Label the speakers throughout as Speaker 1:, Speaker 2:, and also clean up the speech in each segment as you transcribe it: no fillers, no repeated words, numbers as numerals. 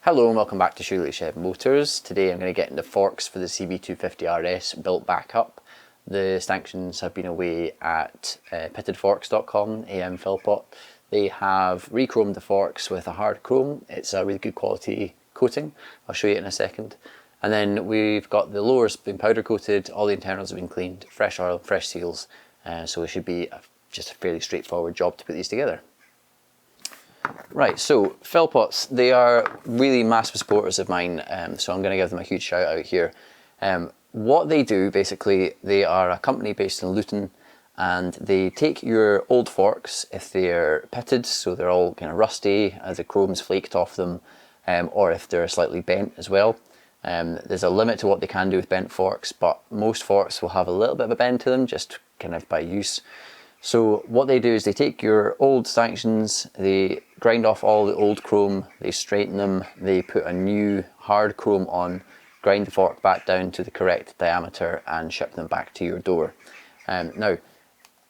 Speaker 1: Hello and welcome back to Shoogly Shed Motors. Today I'm going to get into forks for the CB250RS built back up. The stanchions have been away at pittedforks.com, AM Philpott. They have re-chromed the forks with a hard chrome. It's a really good quality coating. I'll show you in a second. And then we've got the lowers been powder coated, all the internals have been cleaned, fresh oil, fresh seals. So it should be just a fairly straightforward job to put these together. Right, so Philpotts, they are really massive supporters of mine, so I'm going to give them a huge shout out here. What they do, basically, they are a company based in Luton, and they take your old forks, if they're pitted, so they're all kind of rusty, as the chrome's flaked off them, or if they're slightly bent as well. There's a limit to what they can do with bent forks, but most forks will have a little bit of a bend to them, just kind of by use. So what they do is they take your old stanchions, they grind off all the old chrome, they straighten them, they put a new hard chrome on, grind the fork back down to the correct diameter and ship them back to your door. Now,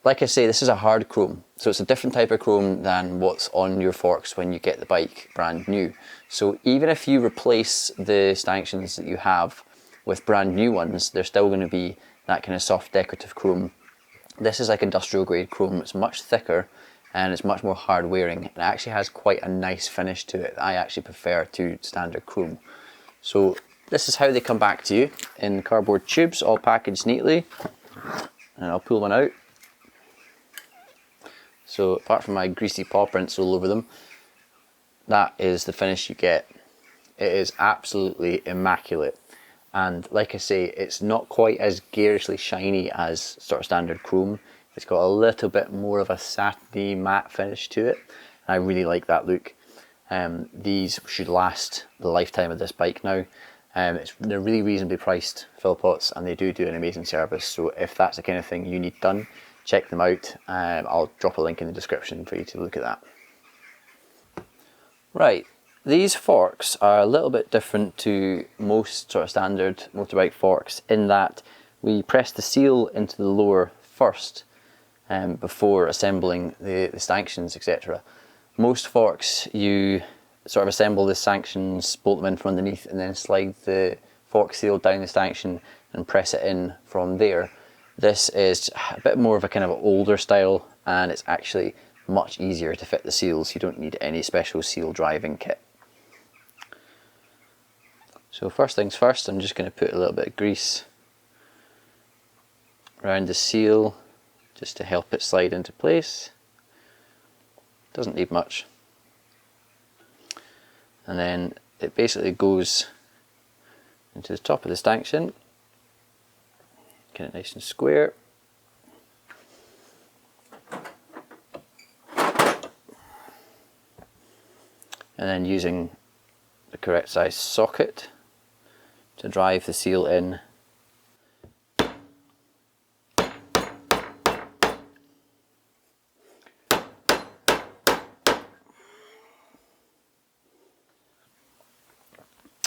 Speaker 1: like I say, this is a hard chrome, so it's a different type of chrome than what's on your forks when you get the bike brand new. So even if you replace the stanchions that you have with brand new ones, they're still going to be that kind of soft decorative chrome. This is like industrial grade chrome. It's much thicker and it's much more hard wearing. It actually has quite a nice finish to it. I actually prefer to standard chrome. So this is how they come back to you in cardboard tubes, all packaged neatly. And I'll pull one out. So apart from my greasy paw prints all over them, that is the finish you get. It is absolutely immaculate. And like I say, it's not quite as garishly shiny as sort of standard chrome. It's got a little bit more of a satiny matte finish to it. I really like that look. These should last the lifetime of this bike now. They're really reasonably priced, Philpotts, and they do an amazing service. So if that's the kind of thing you need done, check them out. I'll drop a link in the description for you to look at that. Right. These forks are a little bit different to most sort of standard motorbike forks in that we press the seal into the lower first before assembling the stanchions, etc. Most forks, you sort of assemble the stanchions, bolt them in from underneath, and then slide the fork seal down the stanchion and press it in from there. This is a bit more of a kind of older style, and it's actually much easier to fit the seals. You don't need any special seal driving kit. So first things first, I'm just going to put a little bit of grease around the seal just to help it slide into place. Doesn't need much. And then it basically goes into the top of the stanchion. Get it nice and square. And then using the correct size socket to drive the seal in.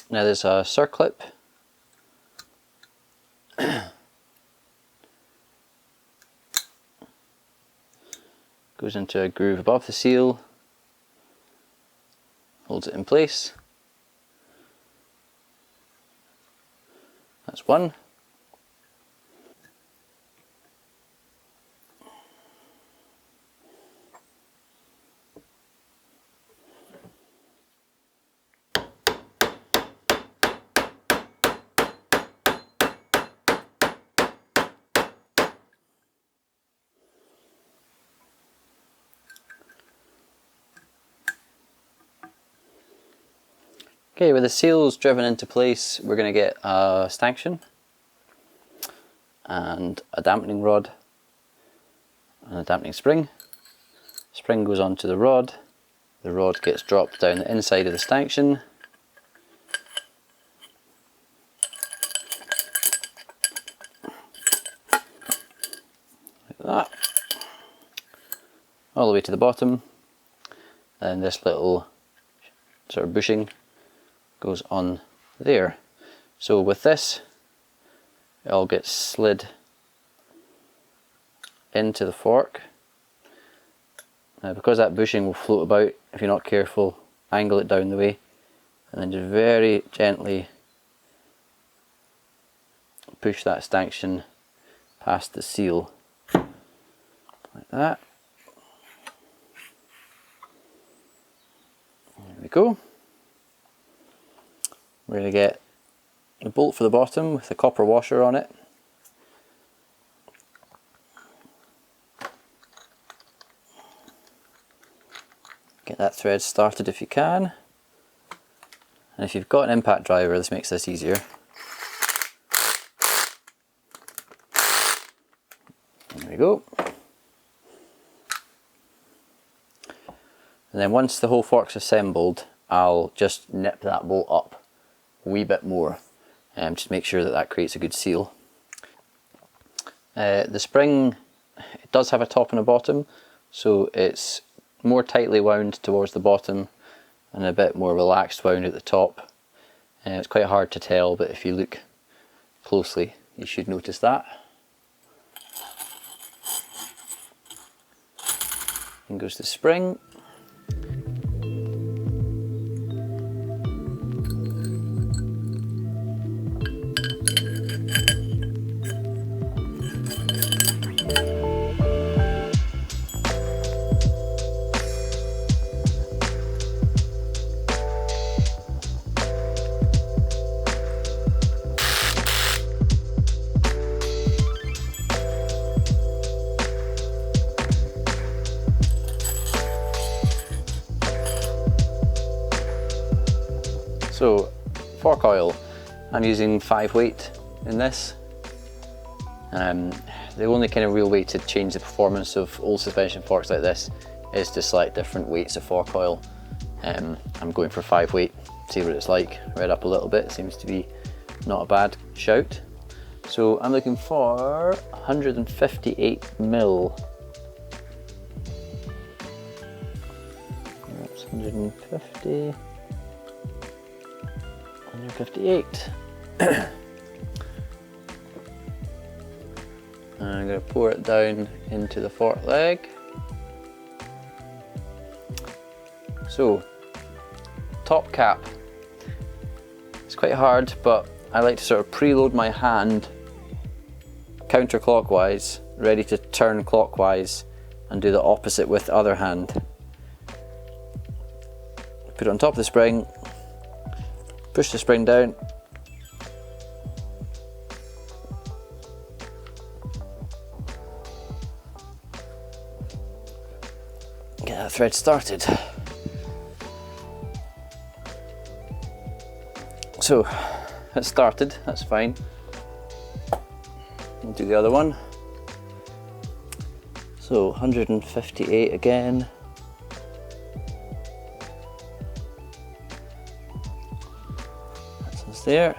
Speaker 1: Now there's a circlip. Goes into a groove above the seal, holds it in place. That's one. Okay, with the seals driven into place, we're going to get a stanchion and a dampening rod and a dampening spring. Spring goes onto the rod gets dropped down the inside of the stanchion. Like that. All the way to the bottom, and this little sort of bushing goes on there. So with this, it all gets slid into the fork. Now because that bushing will float about, if you're not careful, angle it down the way, and then just very gently push that stanchion past the seal, like that. There we go. We're going to get the bolt for the bottom with the copper washer on it. Get that thread started if you can. And if you've got an impact driver, this makes this easier. There we go. And then once the whole fork's assembled, I'll just nip that bolt up a wee bit more, just make sure that that creates a good seal. The spring, it does have a top and a bottom, so it's more tightly wound towards the bottom and a bit more relaxed wound at the top. It's quite hard to tell, but if you look closely you should notice that. In goes the spring. So, fork oil, I'm using 5-weight in this. The only kind of real way to change the performance of old suspension forks like this is to select different weights of fork oil. I'm going for 5-weight, see what it's like. Read up a little bit, seems to be not a bad shout. So I'm looking for 158 mil. That's 150. 158. I'm going to pour it down into the fork leg. So, top cap. It's quite hard, but I like to sort of preload my hand counterclockwise, ready to turn clockwise and do the opposite with the other hand. Put it on top of the spring, push the spring down, get that thread started. So it's started, that's fine. We'll do the other one. So 158 again. That's there.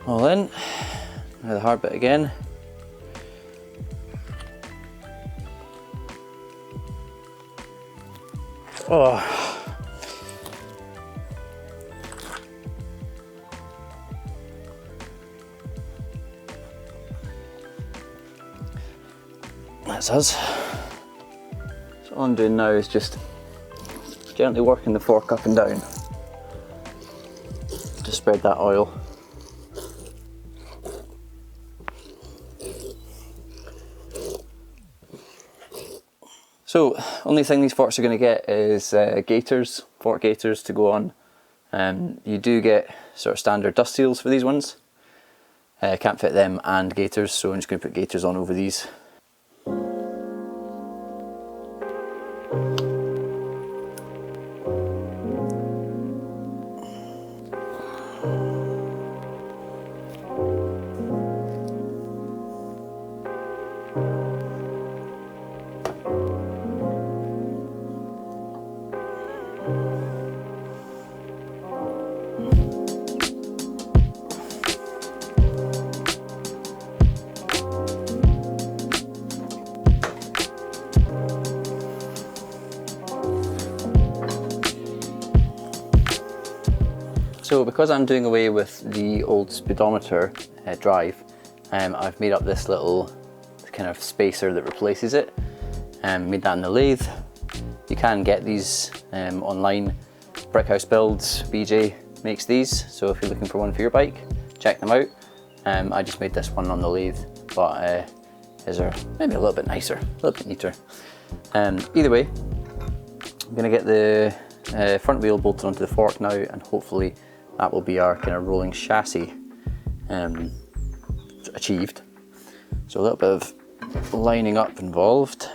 Speaker 1: All in. Now the hard bit again. Oh. That's us. So all I'm doing now is just gently working the fork up and down to spread that oil. So, only thing these forks are going to get is gaiters, fork gaiters to go on. You do get sort of standard dust seals for these ones. Can't fit them and gaiters, so I'm just going to put gaiters on over these. So because I'm doing away with the old speedometer drive, I've made up this little kind of spacer that replaces it, and made that in the lathe. You can get these online. Brickhouse Builds, BJ makes these, so if you're looking for one for your bike, check them out. I just made this one on the lathe, but his are maybe a little bit nicer, a little bit neater. Either way, I'm going to get the front wheel bolted onto the fork now, and hopefully that will be our kind of rolling chassis achieved. So a little bit of lining up involved.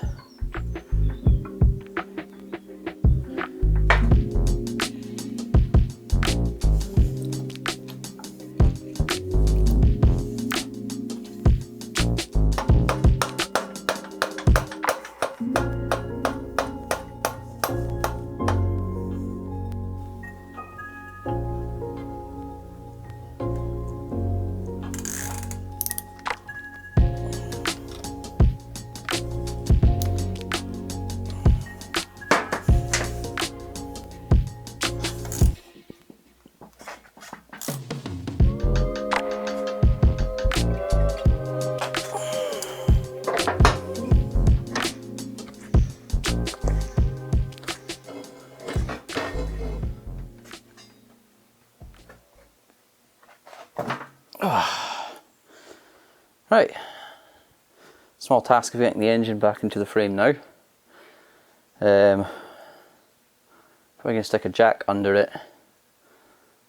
Speaker 1: Right, small task of getting the engine back into the frame now. Probably going to stick a jack under it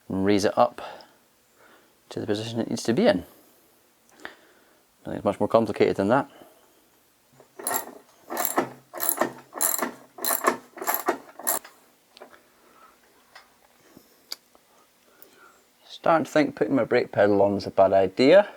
Speaker 1: and raise it up to the position it needs to be in. I think it's much more complicated than that. Starting to think putting my brake pedal on is a bad idea.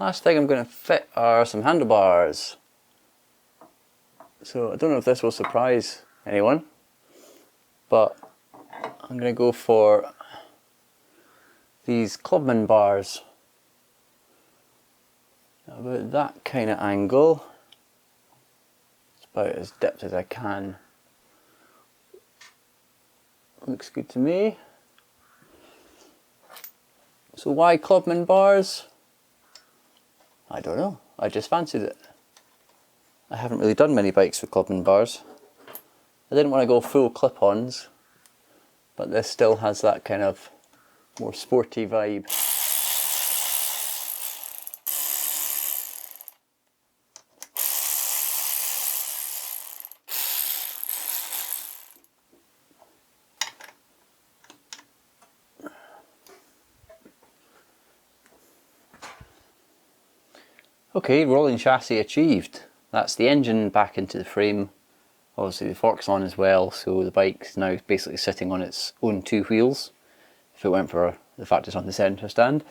Speaker 1: Last thing I'm going to fit are some handlebars. So I don't know if this will surprise anyone, but I'm going to go for these Clubman bars. About that kind of angle. It's about as dipped as I can. Looks good to me. So why Clubman bars? I don't know, I just fancied it. I haven't really done many bikes with Clubman bars. I didn't want to go full clip-ons, but this still has that kind of more sporty vibe. Okay, rolling chassis achieved. That's the engine back into the frame. Obviously the fork's on as well, so the bike's now basically sitting on its own two wheels, if it went for the fact it's on the centre stand.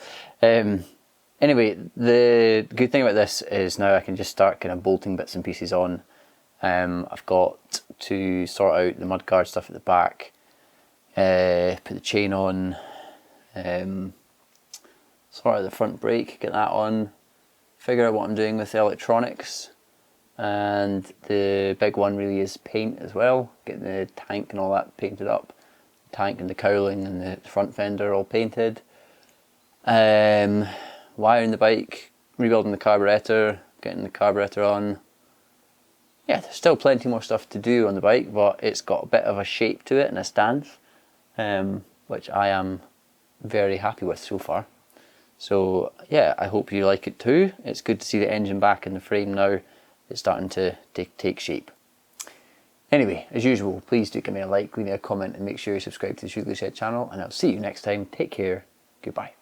Speaker 1: Anyway, the good thing about this is now I can just start kind of bolting bits and pieces on. I've got to sort out the mudguard stuff at the back, put the chain on, sort out the front brake, get that on, figure out what I'm doing with the electronics, and the big one really is paint as well, getting the tank and all that painted up, the tank and the cowling and the front fender all painted, wiring the bike, rebuilding the carburetor, getting the carburetor on. Yeah, there's still plenty more stuff to do on the bike, but it's got a bit of a shape to it and a stance, which I am very happy with so far. So yeah, I hope you like it too. It's good to see the engine back in the frame now. It's starting to take shape. Anyway, as usual, please do give me a like, leave me a comment, and make sure you subscribe to the Shoogly Shed channel, and I'll see you next time. Take care. Goodbye.